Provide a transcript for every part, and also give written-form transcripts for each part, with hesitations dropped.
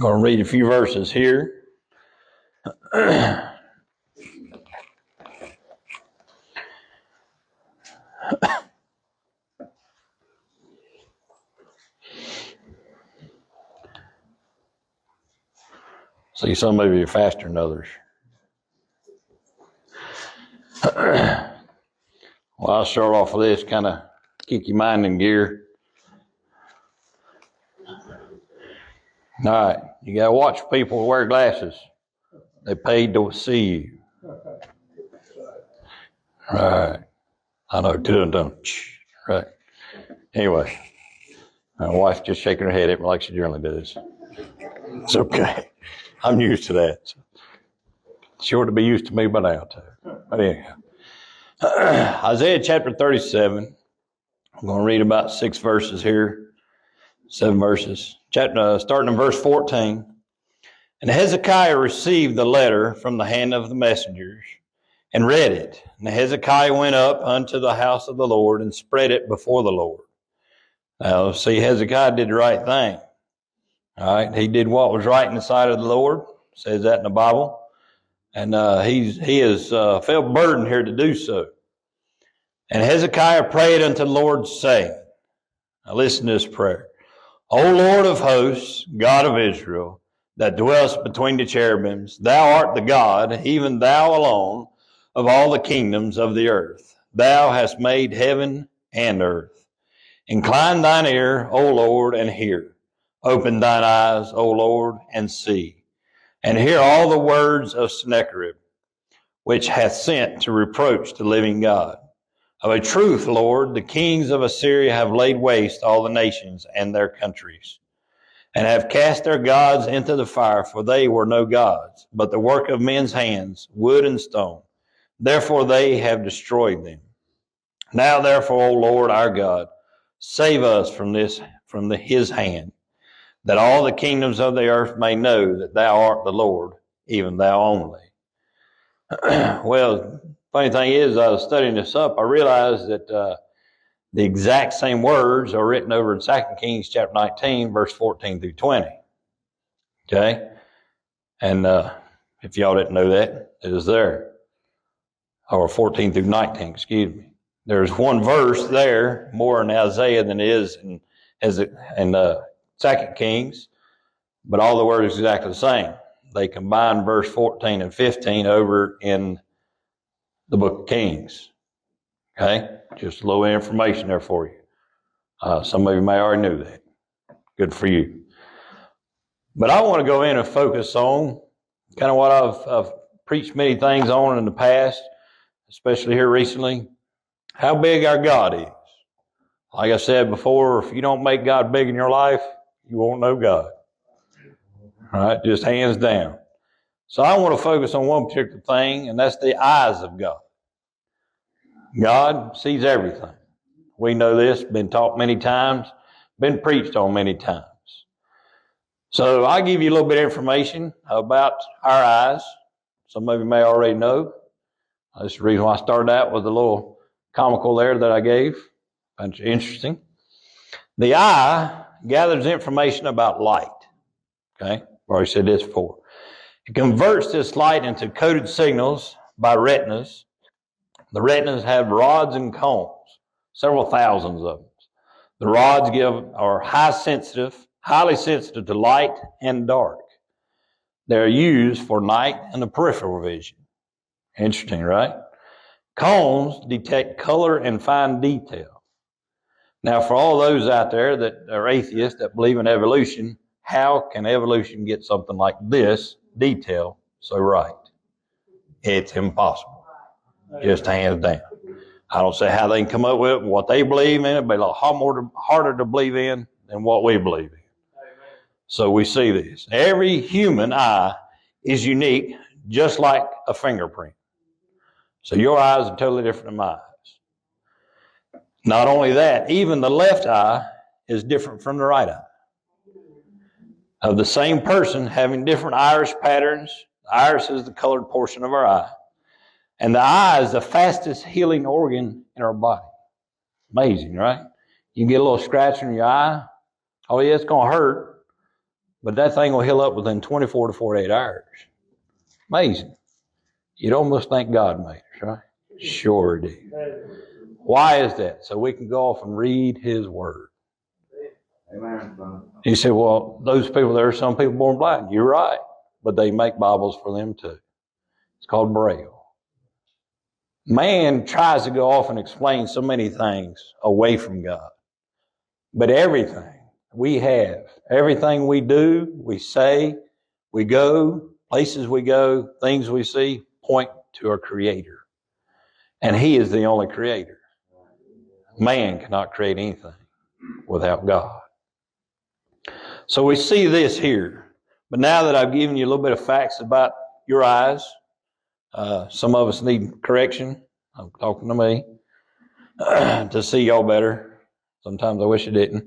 going to read a few verses here. See, some of you are faster than others. Well, I'll start off with this, kind of kick your mind in gear. All right, you got to watch people who wear glasses. They paid to see you. Right. I know, dun. Right. Anyway, my wife's just shaking her head at me like she generally does. It's okay. I'm used to that. She ought to be used to me by now, too. But anyhow. Isaiah chapter 37. I'm going to read about 6 verses here. 7 verses. Starting in verse 14. And Hezekiah received the letter from the hand of the messengers and read it. And Hezekiah went up unto the house of the Lord and spread it before the Lord. Now, see, Hezekiah did the right thing. All right, he did what was right in the sight of the Lord. It says that in the Bible. And he has felt burdened here to do so. And Hezekiah prayed unto the Lord, saying, now listen to this prayer. O Lord of hosts, God of Israel, that dwellest between the cherubims, thou art the God, even thou alone, of all the kingdoms of the earth. Thou hast made heaven and earth. Incline thine ear, O Lord, and hear. Open thine eyes, O Lord, and see. And hear all the words of Sennacherib, which hath sent to reproach the living God. Of a truth, Lord, the kings of Assyria have laid waste all the nations and their countries, and have cast their gods into the fire, for they were no gods, but the work of men's hands, wood and stone. Therefore they have destroyed them. Now therefore, O Lord our God, save us from his hand, that all the kingdoms of the earth may know that thou art the Lord, even thou only. Well, funny thing is, I was studying this up, I realized that the exact same words are written over in 2 Kings chapter 19, verse 14 through 20. Okay? And if y'all didn't know that, it is there. Or 14 through 19, excuse me. There's one verse there, more in Isaiah than it is in 2 Kings, but all the words are exactly the same. They combine verse 14 and 15 over in the book of Kings. Okay? Just a little information there for you. Some of you may already know that. Good for you. But I want to go in and focus on kind of what I've preached many things on in the past, especially here recently, how big our God is. Like I said before, if you don't make God big in your life, you won't know God. All right? Just hands down. So I want to focus on one particular thing, and that's the eyes of God. God sees everything. We know this, been taught many times, been preached on many times. So I'll give you a little bit of information about our eyes. Some of you may already know. That's the reason why I started out with a little comical there that I gave. That's interesting. The eye gathers information about light. Okay? I've already said this before. It converts this light into coded signals by retinas. The retinas have rods and cones, several thousands of them. The rods are highly sensitive to light and dark. They're used for night and the peripheral vision. Interesting, right? Cones detect color and fine detail. Now, for all those out there that are atheists that believe in evolution, how can evolution get something like this detail so right? It's impossible. Just hands down. I don't say how they can come up with it, what they believe in. It'd be a lot harder to believe in than what we believe in. So we see this. Every human eye is unique, just like a fingerprint. So your eyes are totally different than my eyes. Not only that, even the left eye is different from the right eye. Of the same person having different iris patterns, the iris is the colored portion of our eye. And the eye is the fastest healing organ in our body. Amazing, right? You can get a little scratch in your eye. Oh, yeah, it's going to hurt. but that thing will heal up within 24 to 48 hours. Amazing. You'd almost think God made us, right? Sure do. Why is that? So we can go off and read His Word. He said, well, those people, there are some people born blind. You're right. But they make Bibles for them too. It's called Braille. Man tries to go off and explain so many things away from God. But everything we have, everything we do, we say, we go, places we go, things we see, point to our Creator. And He is the only Creator. Man cannot create anything without God. So we see this here. But now that I've given you a little bit of facts about your eyes, some of us need correction. I'm talking to me to see y'all better. Sometimes I wish I didn't.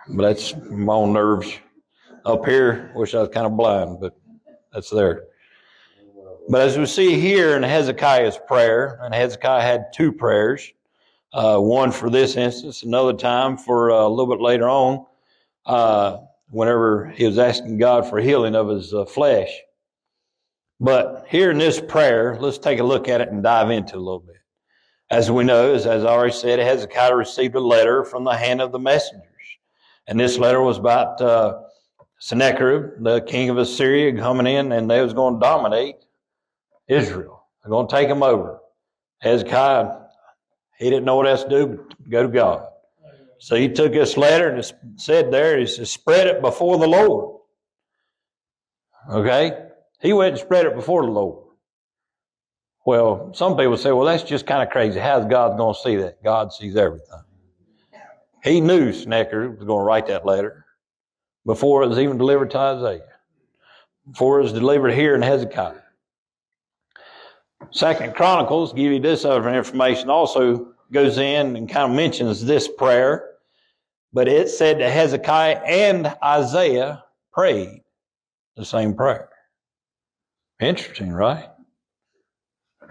But that's my own nerves. Up here, wish I was kind of blind, but that's there. But as we see here in Hezekiah's prayer, and Hezekiah had two prayers, one for this instance, another time for a little bit later on, whenever he was asking God for healing of his flesh. But here in this prayer, let's take a look at it and dive into it a little bit. As we know, as I already said, Hezekiah received a letter from the hand of the messengers. And this letter was about Sennacherib, the king of Assyria, coming in, and they was going to dominate Israel. They're going to take them over. Hezekiah, he didn't know what else to do but go to God. So he took this letter and it said there, he said, spread it before the Lord. Okay? He went and spread it before the Lord. Well, some people say, well, that's just kind of crazy. How's God going to see that? God sees everything. He knew Sennacherib was going to write that letter before it was even delivered to Isaiah, before it was delivered here in Hezekiah. Second Chronicles give you this other information, also goes in and kind of mentions this prayer, but it said that Hezekiah and Isaiah prayed the same prayer. Interesting, right?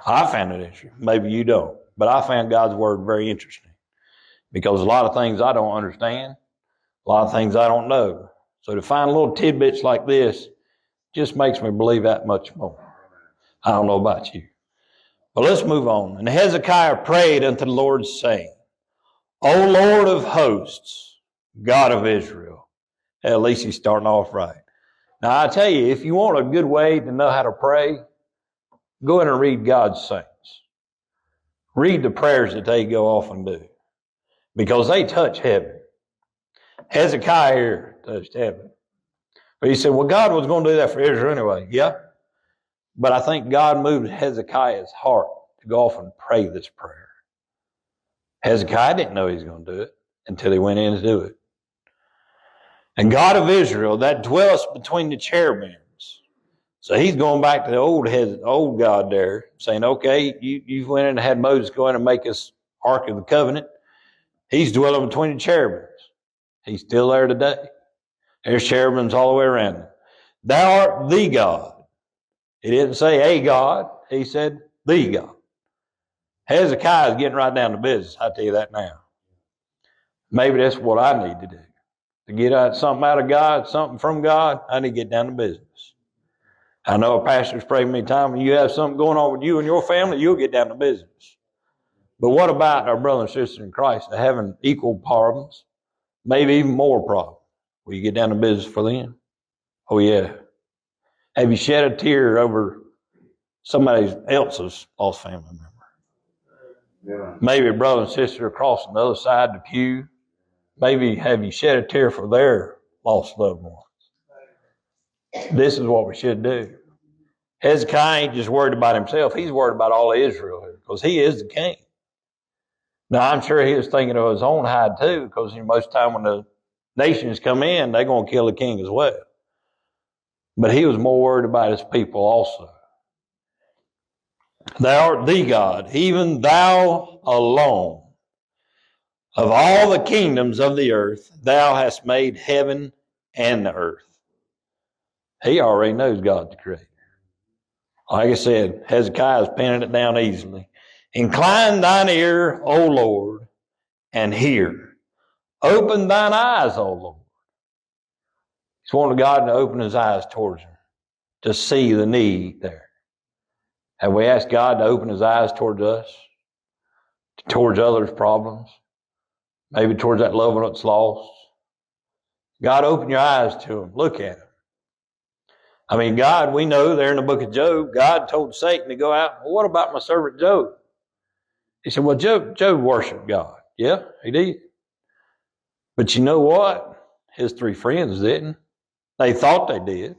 I found it interesting. Maybe you don't, but I found God's Word very interesting because a lot of things I don't understand, a lot of things I don't know. So to find little tidbits like this just makes me believe that much more. I don't know about you. But let's move on. And Hezekiah prayed unto the Lord, saying, O Lord of hosts, God of Israel. At least he's starting off right. Now I tell you, if you want a good way to know how to pray, go in and read God's saints. Read the prayers that they go off and do. Because they touch heaven. Hezekiah here touched heaven. But he said, well, God was going to do that for Israel anyway. Yeah. But I think God moved Hezekiah's heart to go off and pray this prayer. Hezekiah didn't know he was going to do it until he went in to do it. And God of Israel, that dwelleth between the cherubims. So he's going back to the old God there, saying, okay, you went in and had Moses go in and make us Ark of the Covenant. He's dwelling between the cherubims. He's still there today. There's cherubims all the way around him. Thou art the God. He didn't say a God. He said the God. Hezekiah is getting right down to business. I'll tell you that now. Maybe that's what I need to do. To get something out of God, something from God, I need to get down to business. I know a pastor's prayed many times, when you have something going on with you and your family, you'll get down to business. But what about our brothers and sisters in Christ that are having equal problems, maybe even more problems? Will you get down to business for them? Oh, yeah. Have you shed a tear over somebody else's lost family member? Yeah. Maybe a brother and sister across on the other side of the pew. Maybe have you shed a tear for their lost loved ones? This is what we should do. Hezekiah ain't just worried about himself. He's worried about all of Israel here because he is the king. Now, I'm sure he was thinking of his own hide too, because most of the time when the nations come in, they're going to kill the king as well. But he was more worried about his people also. Thou art the God, even thou alone. Of all the kingdoms of the earth, thou hast made heaven and the earth. He already knows God's the creator. Like I said, Hezekiah is penning it down easily. Incline thine ear, O Lord, and hear. Open thine eyes, O Lord. He's wanting God to open his eyes towards him, to see the need there. Have we asked God to open his eyes towards us, towards others' problems, maybe towards that loved one that's lost? God, open your eyes to him. Look at him. I mean, God, we know there in the book of Job, God told Satan to go out. Well, what about my servant Job? He said, well, Job worshiped God. Yeah, he did. But you know what? His three friends didn't. They thought they did.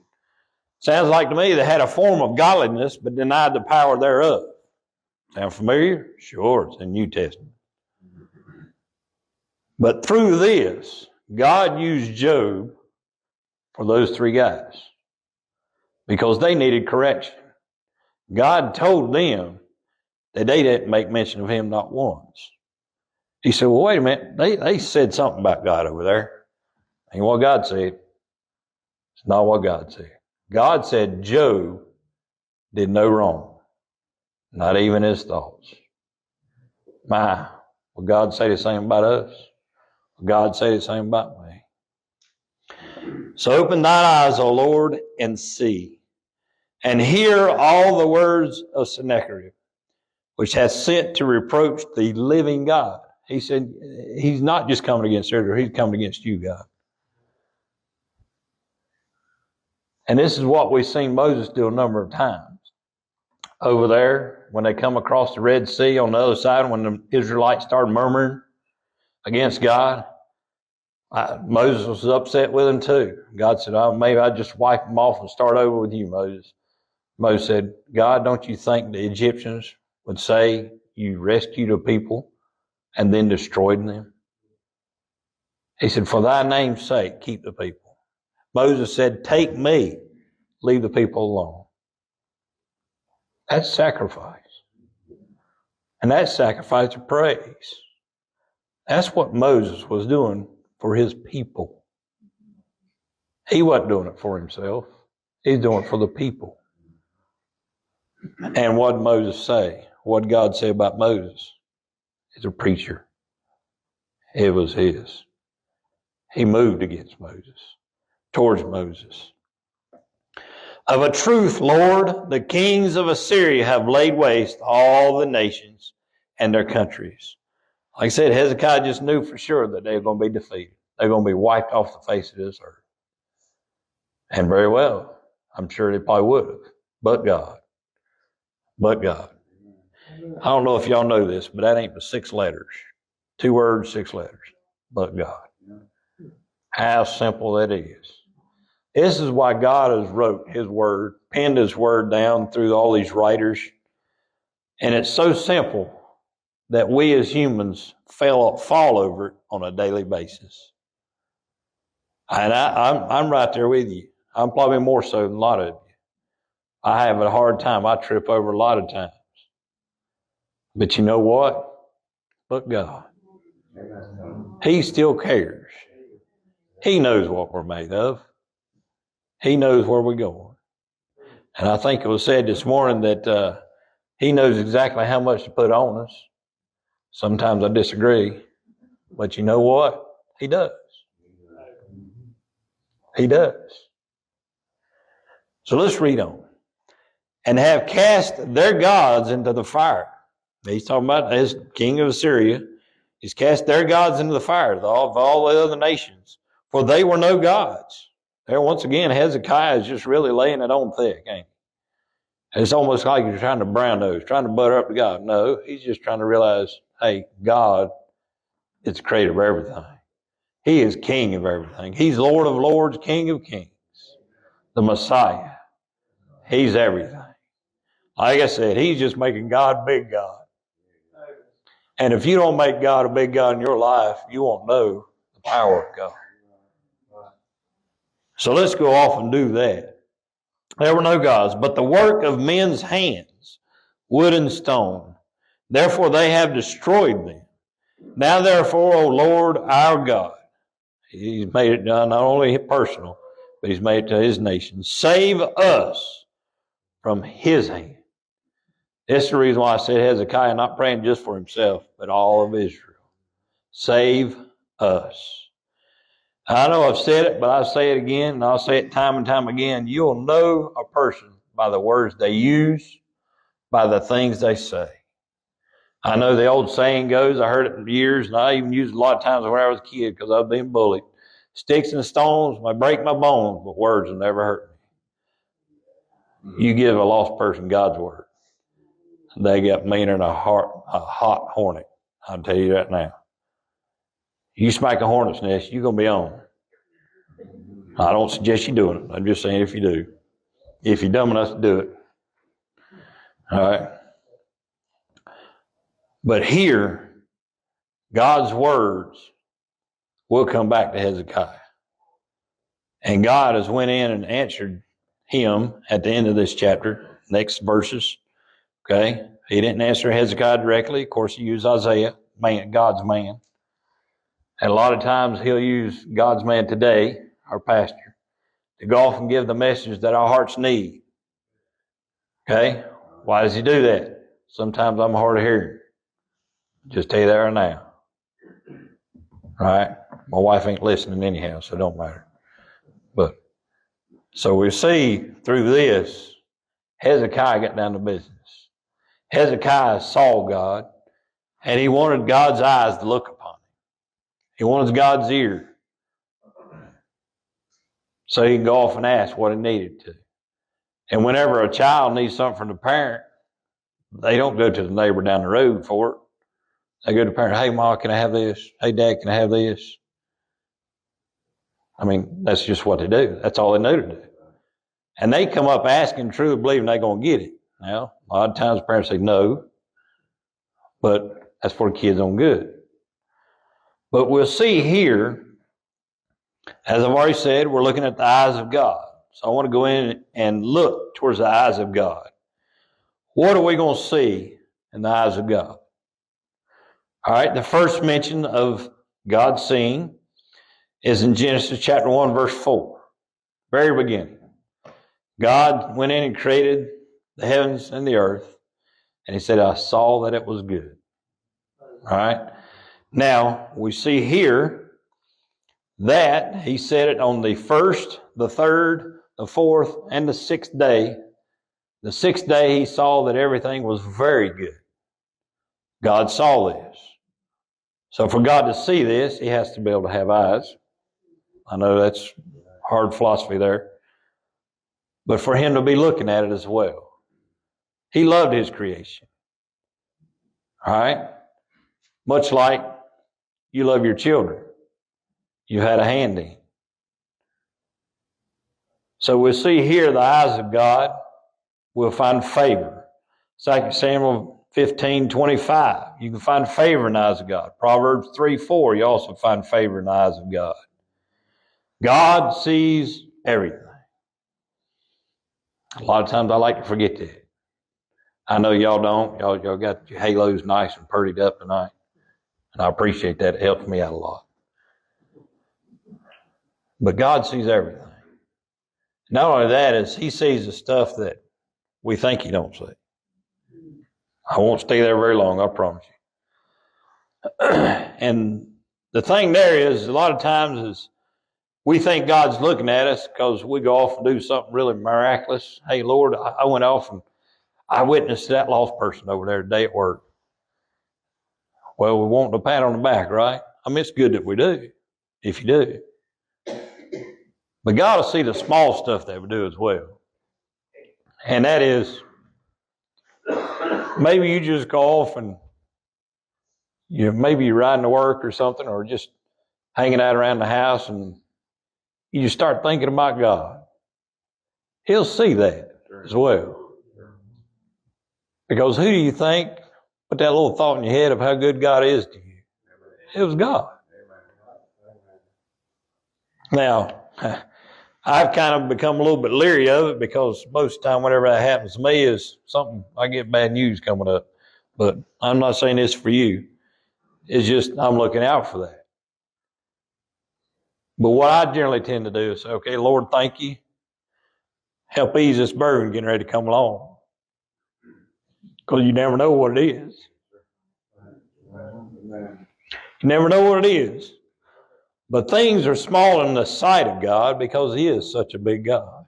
Sounds like to me they had a form of godliness, but denied the power thereof. Sound familiar? Sure, it's in the New Testament. But through this, God used Job for those three guys because they needed correction. God told them that they didn't make mention of him not once. He said, well, wait a minute. They said something about God over there. Ain't what God said. It's not what God said. God said Job did no wrong, not even his thoughts. Will God say the same about us? Will God say the same about me? So open thine eyes, O Lord, and see, and hear all the words of Sennacherib, which hath sent to reproach the living God. He said, he's not just coming against Israel, he's coming against you, God. And this is what we've seen Moses do a number of times. Over there, when they come across the Red Sea on the other side, when the Israelites started murmuring against God, Moses was upset with them too. God said, maybe I'll just wipe them off and start over with you, Moses. Moses said, God, don't you think the Egyptians would say you rescued a people and then destroyed them? He said, for thy name's sake, keep the people. Moses said, take me, leave the people alone. That's sacrifice. And that's sacrifice of praise. That's what Moses was doing for his people. He wasn't doing it for himself. He's doing it for the people. And what did Moses say? What did God say about Moses? He's a preacher. It was his. He moved against Moses, towards Moses. Of a truth, Lord, the kings of Assyria have laid waste all the nations and their countries. Like I said, Hezekiah just knew for sure that they were going to be defeated. They're going to be wiped off the face of this earth. And very well, I'm sure they probably would have. But God. But God. I don't know if y'all know this, but that ain't but 6 letters. 2 words, 6 letters. But God. How simple that is. This is why God has wrote his word, penned his word down through all these writers. And it's so simple that we as humans fall over it on a daily basis. And I'm right there with you. I'm probably more so than a lot of you. I have a hard time. I trip over a lot of times. But you know what? But God. He still cares. He knows what we're made of. He knows where we're going. And I think it was said this morning that he knows exactly how much to put on us. Sometimes I disagree. But you know what? He does. He does. So let's read on. And have cast their gods into the fire. He's talking about as king of Assyria. He's cast their gods into the fire of all the other nations. For they were no gods. There, once again, Hezekiah is just really laying it on thick, ain't he? It's almost like he's trying to brown nose, trying to butter up to God. No, he's just trying to realize, hey, God is the creator of everything. He is king of everything. He's Lord of lords, king of kings, the Messiah. He's everything. Like I said, he's just making God big God. And if you don't make God a big God in your life, you won't know the power of God. So let's go off and do that. There were no gods, but the work of men's hands, wood and stone. Therefore they have destroyed them. Now therefore, O Lord our God, he's made it not only personal, but he's made it to his nation. Save us from his hand. This is the reason why I said Hezekiah not praying just for himself, but all of Israel. Save us. I know I've said it, but I'll say it again, and I'll say it time and time again. You'll know a person by the words they use, by the things they say. I know the old saying goes, I heard it for years, and I even used it a lot of times when I was a kid because I was being bullied. Sticks and stones may break my bones, but words will never hurt me. You give a lost person God's word, they got meaner than a hot hornet. I'll tell you that now. You smack a hornet's nest, you're going to be on. I don't suggest you doing it. I'm just saying if you do. If you're dumb enough to do it. All right. But here, God's words will come back to Hezekiah. And God has went in and answered him at the end of this chapter, next verses. Okay. He didn't answer Hezekiah directly. Of course, he used Isaiah, God's man. And a lot of times he'll use God's man today, our pastor, to go off and give the message that our hearts need. Okay? Why does he do that? Sometimes I'm hard of hearing. Just tell you that right now. All right? My wife ain't listening anyhow, so it don't matter. But, so we see through this, Hezekiah got down to business. Hezekiah saw God, and he wanted God's eyes to look upon him. He wanted God's ear. So he can go off and ask what he needed to. And whenever a child needs something from the parent, they don't go to the neighbor down the road for it. They go to the parent, hey, Ma, can I have this? Hey, Dad, can I have this? I mean, that's just what they do. That's all they know to do. And they come up asking, truly believing they're going to get it. Now, a lot of times parents say no, but that's for the kids' own good. But we'll see here, as I've already said, we're looking at the eyes of God. So I want to go in and look towards the eyes of God. What are we going to see in the eyes of God? All right, the first mention of God seeing is in Genesis chapter 1, verse 4. Very beginning. God went in and created the heavens and the earth, and he said, I saw that it was good. All right. Now, we see here that he said it on the first, the third, the fourth, and the sixth day. The sixth day he saw that everything was very good. God saw this. So for God to see this, he has to be able to have eyes. I know that's hard philosophy there. But for him to be looking at it as well. He loved his creation. All right? Much like you love your children. You had a hand in. So we'll see here the eyes of God will find favor. 2 Samuel 15:25. You can find favor in the eyes of God. Proverbs 3:4. You also find favor in the eyes of God. God sees everything. A lot of times I like to forget that. I know y'all don't. Y'all got your halos nice and purdied up tonight. And I appreciate that. It helps me out a lot. But God sees everything. Not only that, is he sees the stuff that we think he don't see. I won't stay there very long, I promise you. And the thing there is, a lot of times is we think God's looking at us because we go off and do something really miraculous. Hey, Lord, I went off and I witnessed that lost person over there today at work. Well, we want a pat on the back, right? I mean, it's good that we do, if you do. But God will see the small stuff that we do as well. And that is, maybe you just go off and maybe you're riding to work or something, or just hanging out around the house, and you just start thinking about God. He'll see that as well. Because who do you think put that little thought in your head of how good God is to you? It was God. Now, I've kind of become a little bit leery of it because most of the time whenever that happens to me is something, I get bad news coming up. But I'm not saying this for you. It's just I'm looking out for that. But what I generally tend to do is say, okay, Lord, thank you. Help ease this burden getting ready to come along. Because you never know what it is. You never know what it is. But things are small in the sight of God because He is such a big God.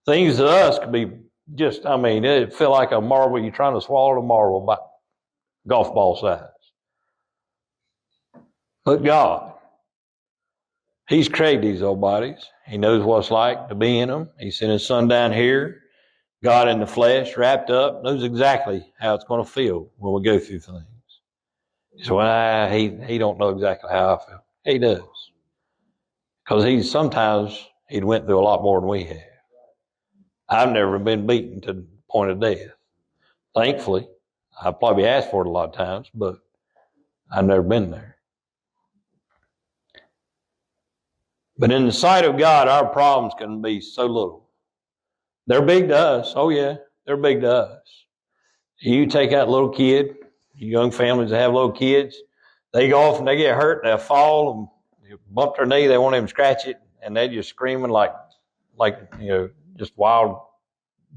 Things to us could be just, it feel like a marble. You're trying to swallow a marble by golf ball size. But God, He's created these old bodies. He knows what it's like to be in them. He sent His Son down here, God in the flesh, wrapped up, knows exactly how it's going to feel when we go through things. So he don't know exactly how I feel. He does. Because sometimes he'd went through a lot more than we have. I've never been beaten to the point of death. Thankfully, I probably asked for it a lot of times, but I've never been there. But in the sight of God, our problems can be so little. They're big to us. Oh yeah, they're big to us. You take that little kid, young families that have little kids, they go off and they get hurt, they'll fall and they bump their knee, they won't even scratch it, and they're just screaming like just wild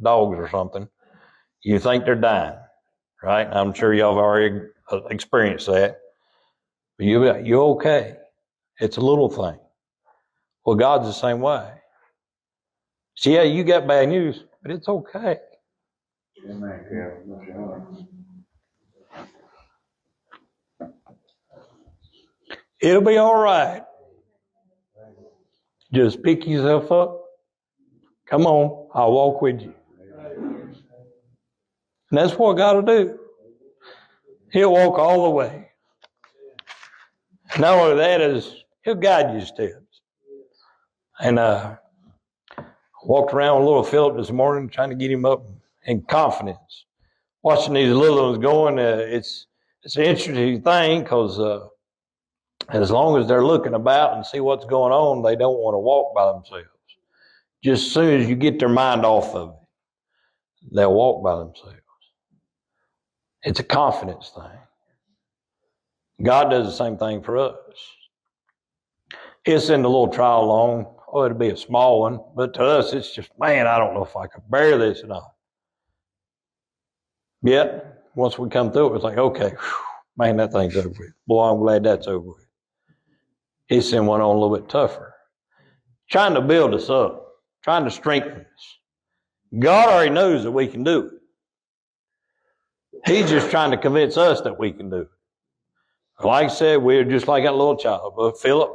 dogs or something. You think they're dying, right? I'm sure y'all have already experienced that. But you're okay. It's a little thing. Well, God's the same way. So yeah, you got bad news, but it's okay. It'll be all right. Just pick yourself up. Come on, I'll walk with you. And that's what God will do. He'll walk all the way. Not only that, is He'll guide your steps. And walked around with little Philip this morning, trying to get him up in confidence. Watching these little ones going, it's an interesting thing because as long as they're looking about and see what's going on, they don't want to walk by themselves. Just as soon as you get their mind off of it, they'll walk by themselves. It's a confidence thing. God does the same thing for us. He'll send a little trial along. Oh, it'll be a small one. But to us, it's just, man, I don't know if I could bear this or not. Yet, once we come through it, it's like, okay, man, that thing's over with. Boy, I'm glad that's over with. He sent one on a little bit tougher. Trying to build us up. Trying to strengthen us. God already knows that we can do it. He's just trying to convince us that we can do it. Like I said, we're just like that little child. But Philip,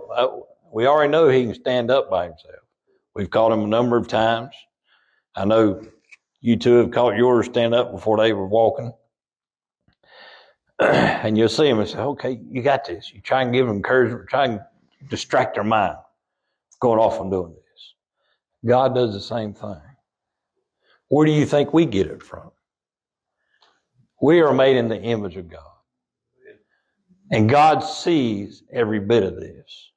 we already know he can stand up by himself. We've caught him a number of times. I know you two have caught yours stand up before they were walking. And you'll see them and say, okay, you got this. You try and give them encouragement, try and distract their mind going off and doing this. God does the same thing. Where do you think we get it from? We are made in the image of God. And God sees every bit of this.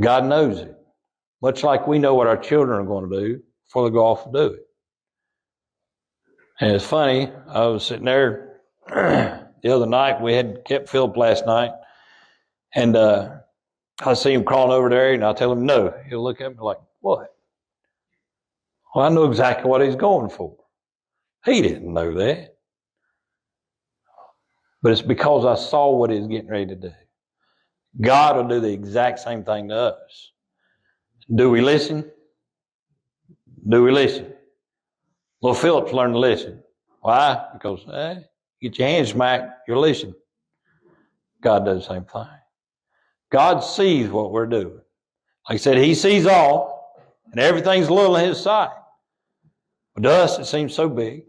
God knows it. Much like we know what our children are going to do before they go off and do it. And it's funny, I was sitting there the other night, we had kept Philip last night, and I see him crawling over there, and I tell him no. He'll look at me like, what? Well, I know exactly what he's going for. He didn't know that. But it's because I saw what he was getting ready to do. God will do the exact same thing to us. Do we listen? Do we listen? Little Philip's learned to listen. Why? Because get your hands smacked, you're listening. God does the same thing. God sees what we're doing. Like I said, He sees all, and everything's little in His sight. But to us, it seems so big.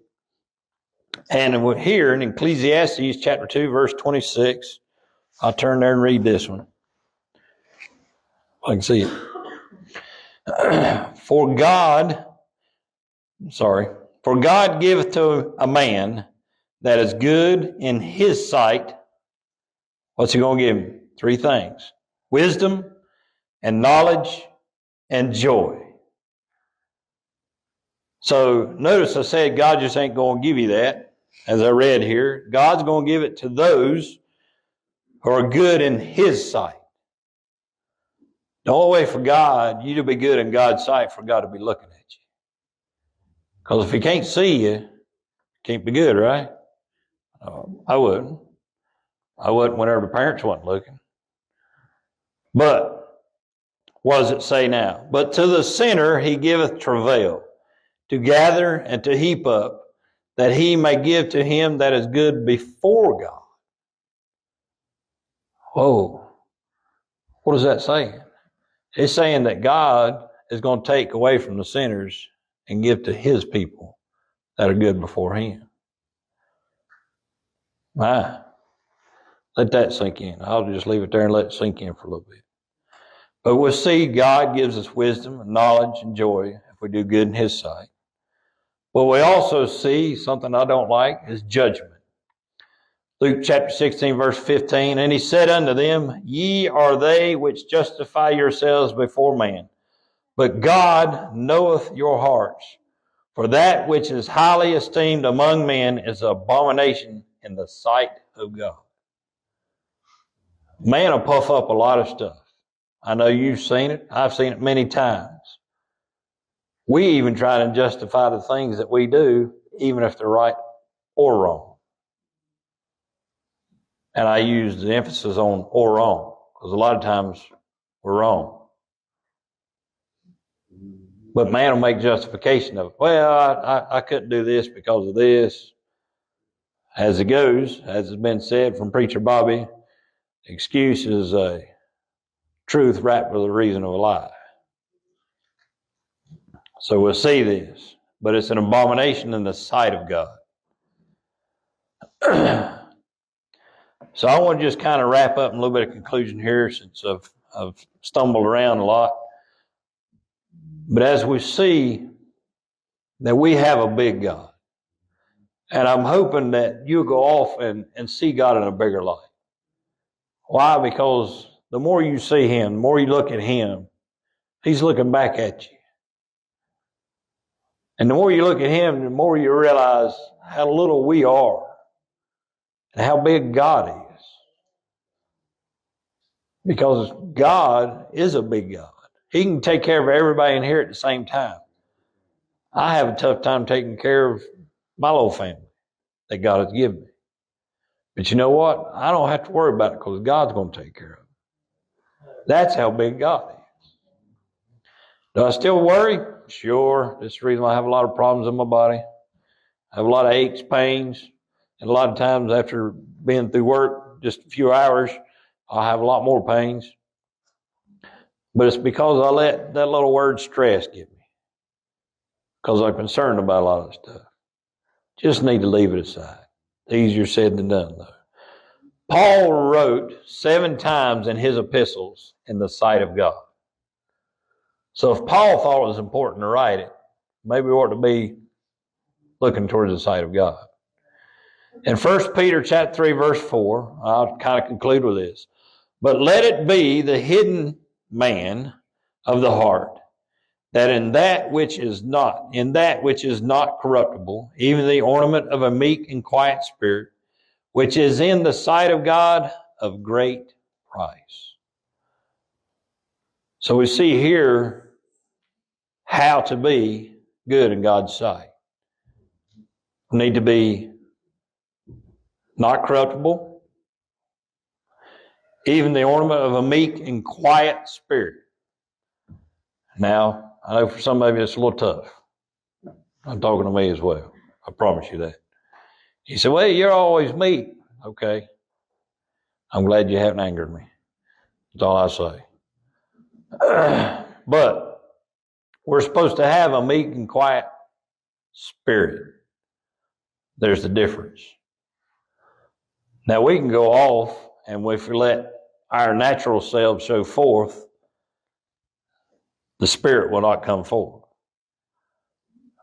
And we're here in Ecclesiastes chapter 2, verse 26. I'll turn there and read this one. I can see it. For God giveth to a man that is good in His sight. What's He going to give him? 3 things. Wisdom and knowledge and joy. So notice I said God just ain't going to give you that. As I read here, God's going to give it to those who are good in His sight. The only way for God, you to be good in God's sight, for God to be looking at you. Because if He can't see you, you can't be good, right? I wouldn't. I wouldn't whenever the parents wasn't looking. But, what does it say now? But to the sinner he giveth travail, to gather and to heap up, that he may give to him that is good before God. Whoa. What is that saying? It's saying that God is going to take away from the sinners and give to his people that are good before him. My, let that sink in. I'll just leave it there and let it sink in for a little bit. But we'll see God gives us wisdom and knowledge and joy if we do good in his sight. But we also see something I don't like is judgment. Luke chapter 16, verse 15, and he said unto them, Ye are they which justify yourselves before man, but God knoweth your hearts. For that which is highly esteemed among men is abomination in the sight of God. Man will puff up a lot of stuff. I know you've seen it. I've seen it many times. We even try to justify the things that we do, even if they're right or wrong. And I use the emphasis on or wrong, because a lot of times we're wrong. But man will make justification of it. Well, I couldn't do this because of this. As it goes, as has been said from Preacher Bobby, excuse is a truth wrapped with the reason of a lie. So we'll see this. But it's an abomination in the sight of God. So I want to just kind of wrap up in a little bit of conclusion here, since I've stumbled around a lot. But as we see that we have a big God, and I'm hoping that you'll go off and see God in a bigger light. Why? Because the more you see him, the more you look at him, he's looking back at you. And the more you look at him, the more you realize how little we are and how big God is. Because God is a big God. He can take care of everybody in here at the same time. I have a tough time taking care of my little family that God has given me. But you know what? I don't have to worry about it because God's going to take care of it. That's how big God is. Do I still worry? Sure. That's the reason why I have a lot of problems in my body. I have a lot of aches, pains, and a lot of times after being through work just a few hours, I'll have a lot more pains. But it's because I let that little word stress get me. Because I'm concerned about a lot of stuff. Just need to leave it aside. Easier said than done, though. Paul wrote 7 times in his epistles in the sight of God. So if Paul thought it was important to write it, maybe we ought to be looking towards the sight of God. In 1 Peter chapter 3, verse 4, I'll kind of conclude with this. But let it be the hidden man of the heart, that in that which is not corruptible, even the ornament of a meek and quiet spirit, which is in the sight of God of great price. So we see here how to be good in God's sight. We need to be not corruptible, even the ornament of a meek and quiet spirit. Now, I know for some of you it's a little tough. I'm talking to me as well. I promise you that. You say, well, you're always meek. Okay. I'm glad you haven't angered me. That's all I say. But we're supposed to have a meek and quiet spirit. There's the difference. Now we can go off, and if we let our natural selves show forth, the spirit will not come forth.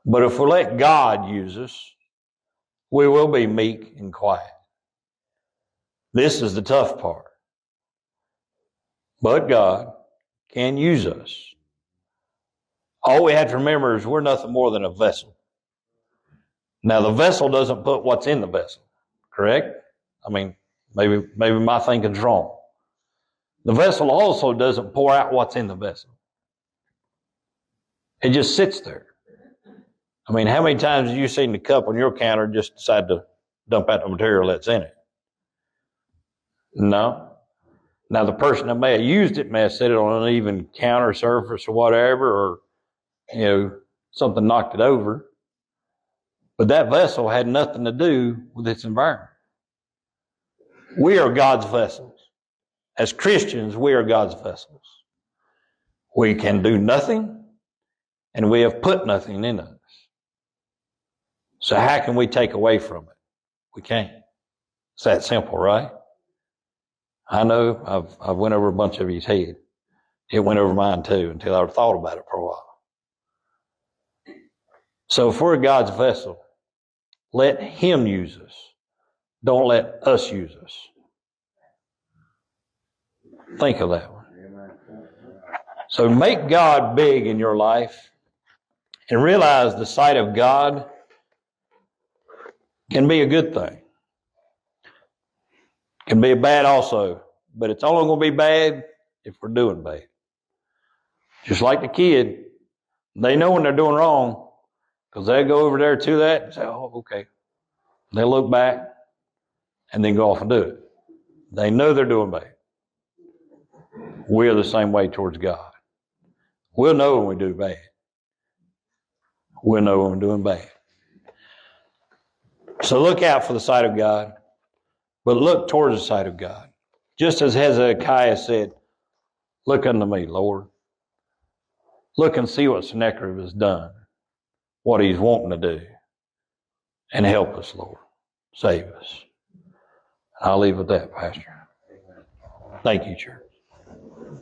But if we let God use us, we will be meek and quiet. This is the tough part. But God can use us. All we have to remember is we're nothing more than a vessel. Now, the vessel doesn't put what's in the vessel, correct? I mean, maybe my thinking's wrong. The vessel also doesn't pour out what's in the vessel. It just sits there. I mean, how many times have you seen the cup on your counter just decide to dump out the material that's in it? No. Now, the person that may have used it may have set it on an uneven counter surface or whatever, or, something knocked it over. But that vessel had nothing to do with its environment. We are God's vessels. As Christians, we are God's vessels. We can do nothing, and we have put nothing in us. So how can we take away from it? We can't. It's that simple, right? I know I've went over a bunch of his head. It went over mine too until I thought about it for a while. So if we're God's vessel, let Him use us. Don't let us use us. Think of that one. So make God big in your life and realize the sight of God can be a good thing. Can be bad also, but it's only going to be bad if we're doing bad. Just like the kid, they know when they're doing wrong because they go over there to that and say, oh, okay. They look back and then go off and do it. They know they're doing bad. We're the same way towards God. We'll know when we do bad. We'll know when we're doing bad. So look out for the sight of God, but look towards the sight of God. Just as Hezekiah said, look unto me, Lord. Look and see what Sennacherib has done, what he's wanting to do, and help us, Lord. Save us. I'll leave with that, Pastor. Thank you, church.